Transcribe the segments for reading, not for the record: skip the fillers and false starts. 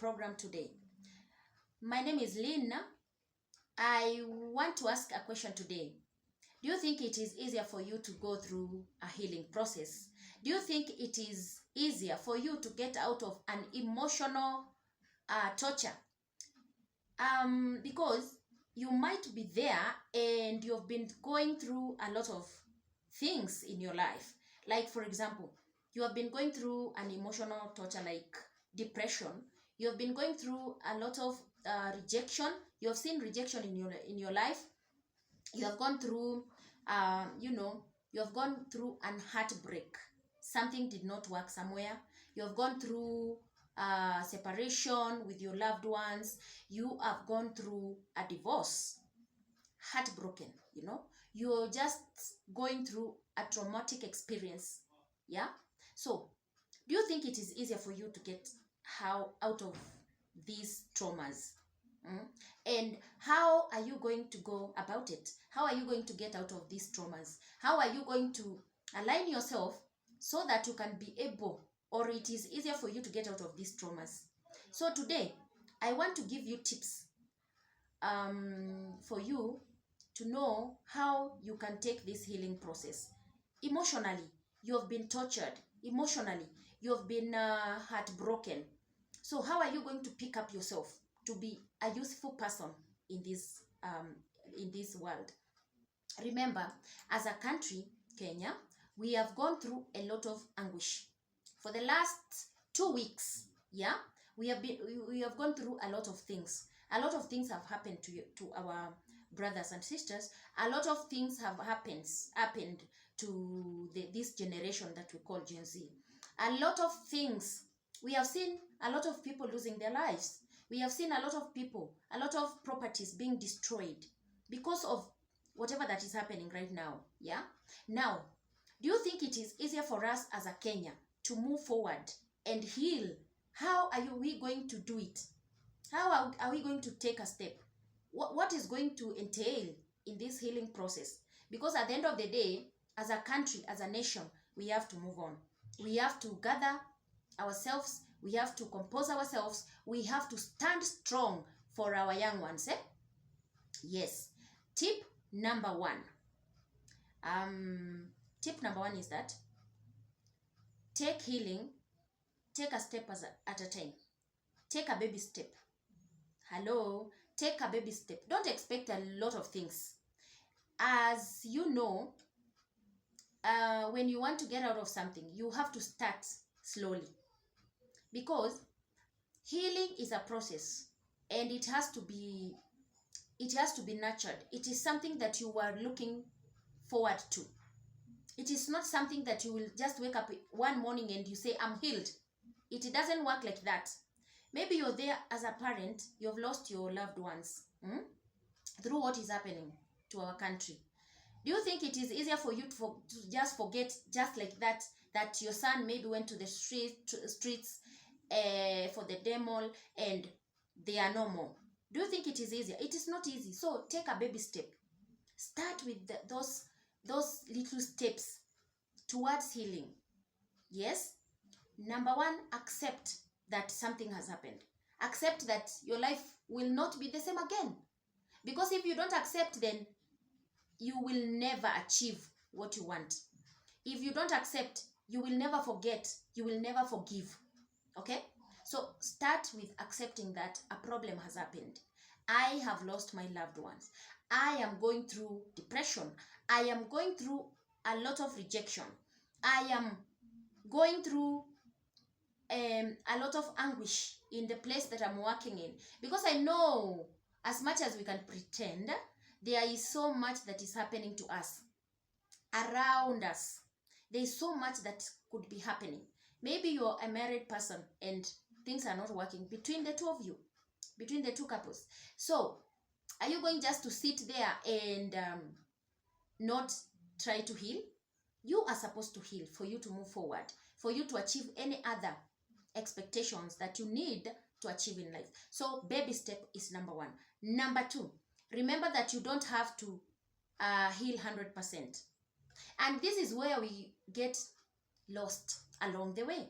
program today. My name is Lynn. I want to ask a question today. Do you think it is easier for you to go through a healing process? Do you think it is easier for you to get out of an emotional torture? Because you might be there and you've been going through a lot of things in your life. Like, for example, you have been going through an emotional torture like depression. You have been going through a lot of rejection. You have seen rejection in your life. You have gone through, you have gone through an heartbreak. Something did not work somewhere. You have gone through separation with your loved ones. You have gone through a divorce, heartbroken. You're just going through a traumatic experience. Yeah. So do you think it is easier for you to get out of these traumas? And how are you going to go about it? How are you going to get out of these traumas? How are you going to align yourself so that you can be able, or it is easier for you to get out of these traumas? So today, I want to give you tips for you to know how you can take this healing process. Emotionally, you have been tortured. Emotionally, you have been heartbroken. So how are you going to pick up yourself to be a useful person in this world? Remember, as a country, Kenya, we have gone through a lot of anguish for the last 2 weeks. Yeah, we have gone through a lot of things. A lot of things have happened to our brothers and sisters. A lot of things have happened to this generation that we call Gen Z. A lot of things. We have seen a lot of people losing their lives. We have seen a lot of people, a lot of properties being destroyed because of whatever that is happening right now. Yeah. Now, do you think it is easier for us as a Kenya to move forward and heal? How are we going to do it? How are we going to take a step? What is going to entail in this healing process? Because at the end of the day, as a country, as a nation, we have to move on. We have to gather ourselves. We have to compose ourselves. We have to stand strong for our young ones. Yes. Tip number one. Tip number one is that take healing, take a step at a time. Take a baby step. Hello, take a baby step. Don't expect a lot of things. As you know, when you want to get out of something, you have to start slowly. Because healing is a process and it has to be nurtured. It is something that you are looking forward to. It is not something that you will just wake up one morning and you say, I'm healed. It doesn't work like that. Maybe you're there as a parent, you've lost your loved ones through what is happening to our country. Do you think it is easier for you to just forget just like that your son maybe went to the streets for the demo and they are no more? Do you think it is easier? It is not easy. So take a baby step. Start with those little steps towards healing. Yes. Number one, accept that something has happened. Accept that your life will not be the same again. Because if you don't accept, then you will never achieve what you want. If you don't accept, you will never forget. You will never forgive. Okay? So start with accepting that a problem has happened. I have lost my loved ones. I am going through depression. I am going through a lot of rejection. I am going through a lot of anguish in the place that I'm working in. Because I know, as much as we can pretend, there is so much that is happening to us, around us. There is so much that could be happening. Maybe you're a married person and things are not working between the two of you, between the two couples. So, are you going just to sit there and not try to heal? You are supposed to heal for you to move forward, for you to achieve any other expectations that you need to achieve in life. So baby step is number one. Number two, remember that you don't have to heal 100%. And this is where we get lost along the way.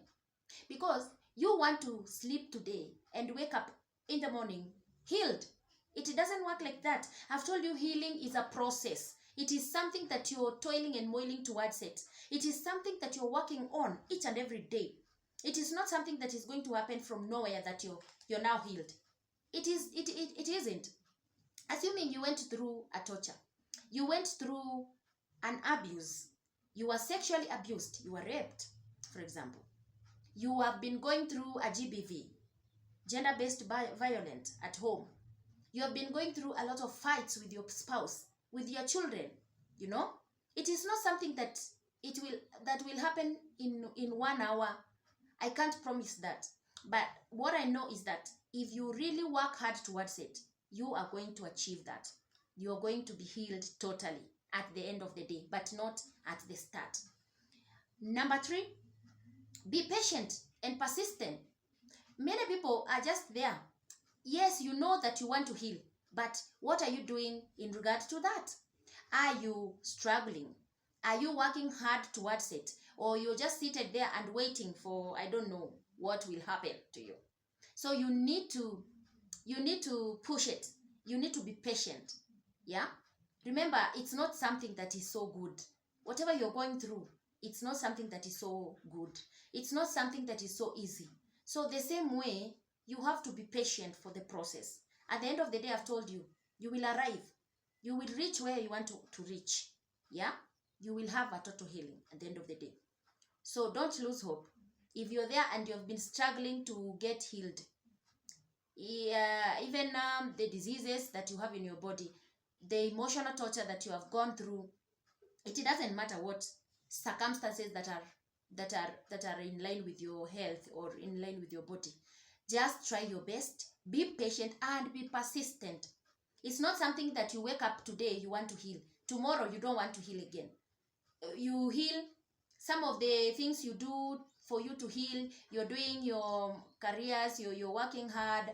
Because you want to sleep today and wake up in the morning healed. It doesn't work like that. I've told you, healing is a process. It is something that you're toiling and moiling towards it. It is something that you're working on each and every day. It is not something that is going to happen from nowhere that you're now healed. It isn't. Assuming you went through a torture, you went through an abuse, you were sexually abused, you were raped, for example. You have been going through a GBV, gender-based violence at home. You have been going through a lot of fights with your spouse, with your children, you know. It is not something that will happen in 1 hour. I can't promise that. But what I know is that if you really work hard towards it, you are going to achieve that. You are going to be healed totally at the end of the day, but not at the start. Number 3, be patient and persistent. Many people are just there. Yes, you know that you want to heal, but what are you doing in regard to that? Are you struggling? Are you working hard towards it? Or you're just seated there and waiting for, I don't know, what will happen to you? So you need to push it. You need to be patient. Yeah? Remember, it's not something that is so good. Whatever you're going through, it's not something that is so good. It's not something that is so easy. So the same way, you have to be patient for the process. At the end of the day, I've told you, you will arrive. You will reach where you want to reach. Yeah? You will have a total healing at the end of the day. So don't lose hope. If you're there and you've been struggling to get healed, even the diseases that you have in your body, the emotional torture that you have gone through, it doesn't matter what circumstances that are in line with your health or in line with your body. Just try your best, be patient and be persistent. It's not something that you wake up today, you want to heal. Tomorrow, you don't want to heal again. You heal. Some of the things you do for you to heal, you're doing your careers, you're working hard,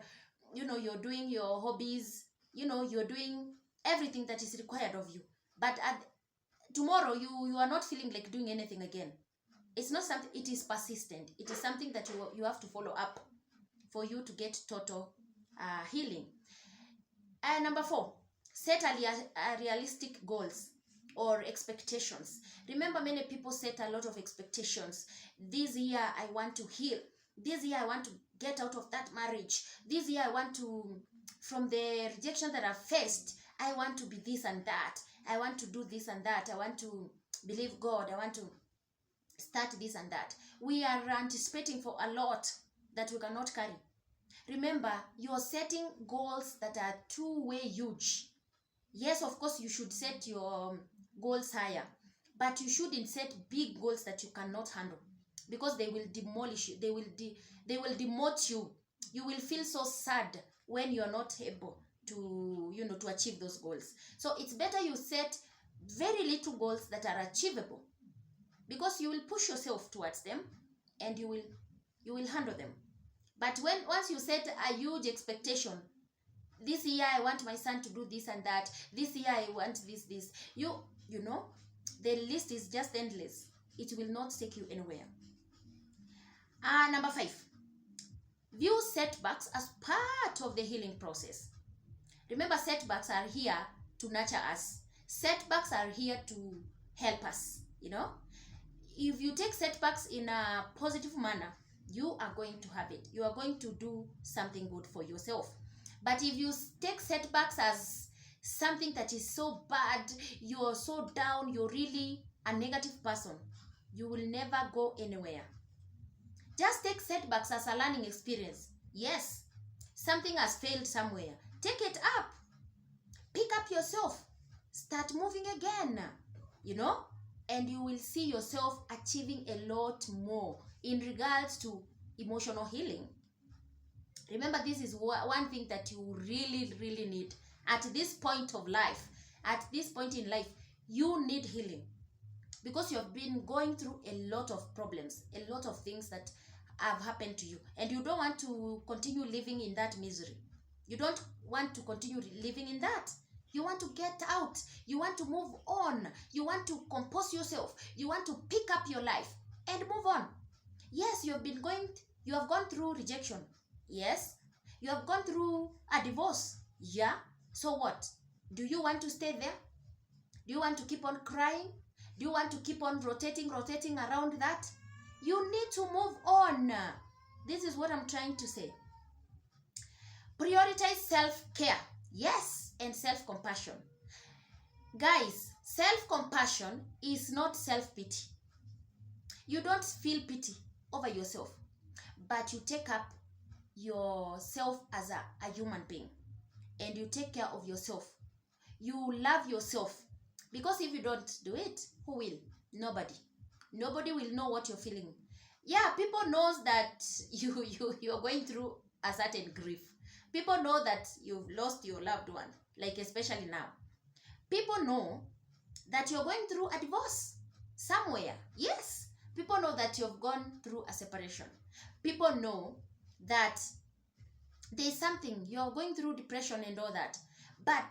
you're doing your hobbies, you're doing everything that is required of you. But tomorrow, you are not feeling like doing anything again. It's not something, it is persistent. It is something that you have to follow up for you to get total healing. And number 4, set a realistic goals or expectations. Remember, many people set a lot of expectations. This year, I want to heal. This year, I want to get out of that marriage. This year, I want to, from the rejection that I've faced, I want to be this and that. I want to do this and that. I want to believe God. I want to start this and that. We are anticipating for a lot that we cannot carry. Remember, you're setting goals that are two-way huge. Yes, of course, you should set your goals higher, but you shouldn't set big goals that you cannot handle, because they will demolish you. They will demote you. You will feel so sad when you're not able to, to achieve those goals. So it's better you set very little goals that are achievable, because you will push yourself towards them and you will handle them. But once you set a huge expectation, this year I want my son to do this and that, this year I want this, the list is just endless. It will not take you anywhere. Number 5, view setbacks as part of the healing process. Remember, setbacks are here to nurture us. Setbacks are here to help us, If you take setbacks in a positive manner, you are going to have it. You are going to do something good for yourself. But if you take setbacks as something that is so bad, you're so down, you're really a negative person, you will never go anywhere. Just take setbacks as a learning experience. Yes, something has failed somewhere. Take it up. Pick up yourself. Start moving again, and you will see yourself achieving a lot more in regards to emotional healing. Remember, this is one thing that you really, really need at this point of life. At this point in life, you need healing, because you have been going through a lot of problems, a lot of things that have happened to you, and you don't want to continue living in that misery. You don't want to continue living in that. You want to get out. You want to move on. You want to compose yourself. You want to pick up your life and move on. Yes, you have gone through rejection. Yes, You have gone through a divorce. Yeah. So what? Do you want to stay there? Do you want to keep on crying? Do you want to keep on rotating around that? You need to move on. This is what I'm trying to say. Prioritize self-care. Yes, and self-compassion. Guys, self-compassion is not self-pity. You don't feel pity over yourself, but you take up yourself as a human being, and you take care of yourself. You love yourself, because if you don't do it, who will? Nobody will know what you're feeling. Yeah, people knows that you're going through a certain grief. People know that you've lost your loved one, like especially now. People know that you're going through a divorce somewhere. Yes, people know that you've gone through a separation. People know that there's something, you're going through depression and all that. But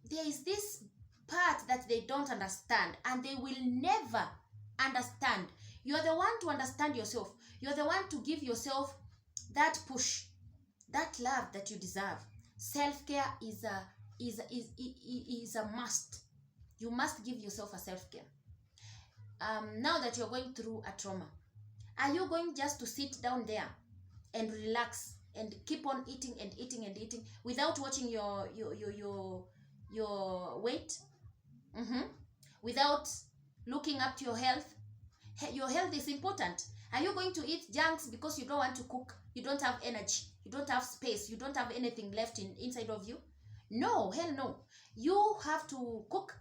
there is this part that they don't understand, and they will never understand. You're the one to understand yourself. You're the one to give yourself that push, that love that you deserve. Self-care is a must. You must give yourself a self-care. Now that you're going through a trauma, are you going just to sit down there and relax and keep on eating and eating and eating without watching your weight? Without looking up to your health? Your health is important. Are you going to eat junks because you don't want to cook? You don't have energy, you don't have space, you don't have anything left inside of you? No, hell no. You have to cook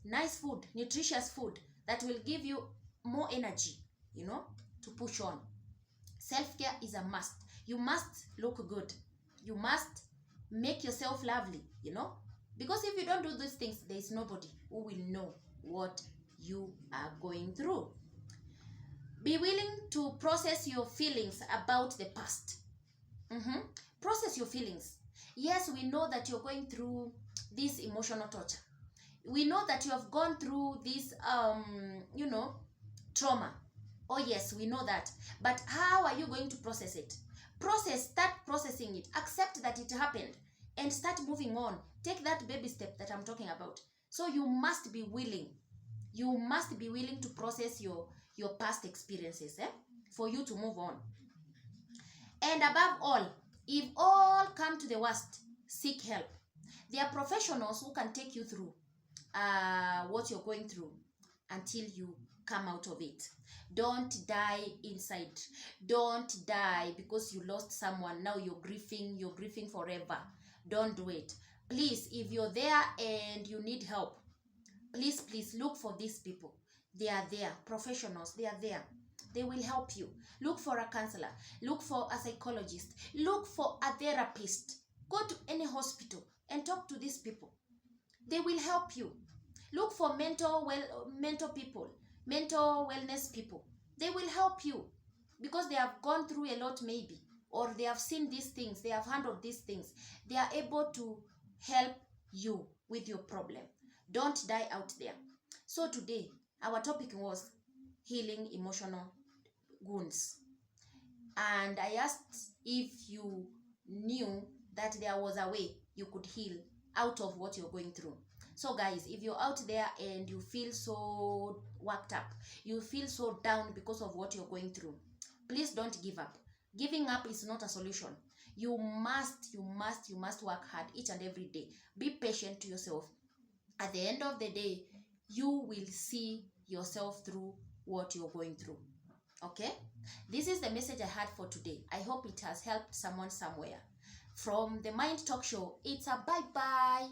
nice food, nutritious food that will give you more energy, to push on. Self-care is a must. You must look good. You must make yourself lovely, because if you don't do these things, there is nobody who will know what you are going through. Be willing to process your feelings about the past. Process your feelings. Yes, we know that you're going through this emotional torture. We know that you have gone through this trauma. Oh yes, we know that. But how are you going to process it? Start processing it. Accept that it happened and start moving on. Take that baby step that I'm talking about. So you must be willing. You must be willing to process your past experiences, for you to move on. And above all, if all come to the worst, seek help. There are professionals who can take you through what you're going through until you come out of it. Don't die inside. Don't die because you lost someone. Now you're grieving forever. Don't do it. Please, if you're there and you need help, please look for these people. They are there. Professionals, they are there. They will help you. Look for a counselor. Look for a psychologist. Look for a therapist. Go to any hospital and talk to these people. They will help you. Look for mental people, mental wellness people. They will help you because they have gone through a lot, maybe, or they have seen these things, they have handled these things. They are able to help you with your problem. Don't die out there. So today, our topic was healing emotional wounds. And I asked if you knew that there was a way you could heal out of what you're going through. So guys, if you're out there and you feel so worked up, you feel so down because of what you're going through, please don't give up. Giving up is not a solution. You must work hard each and every day. Be patient to yourself. At the end of the day, you will see yourself through what you're going through. Okay? This is the message I had for today. I hope it has helped someone somewhere. From the Mind Talk Show, it's a bye-bye.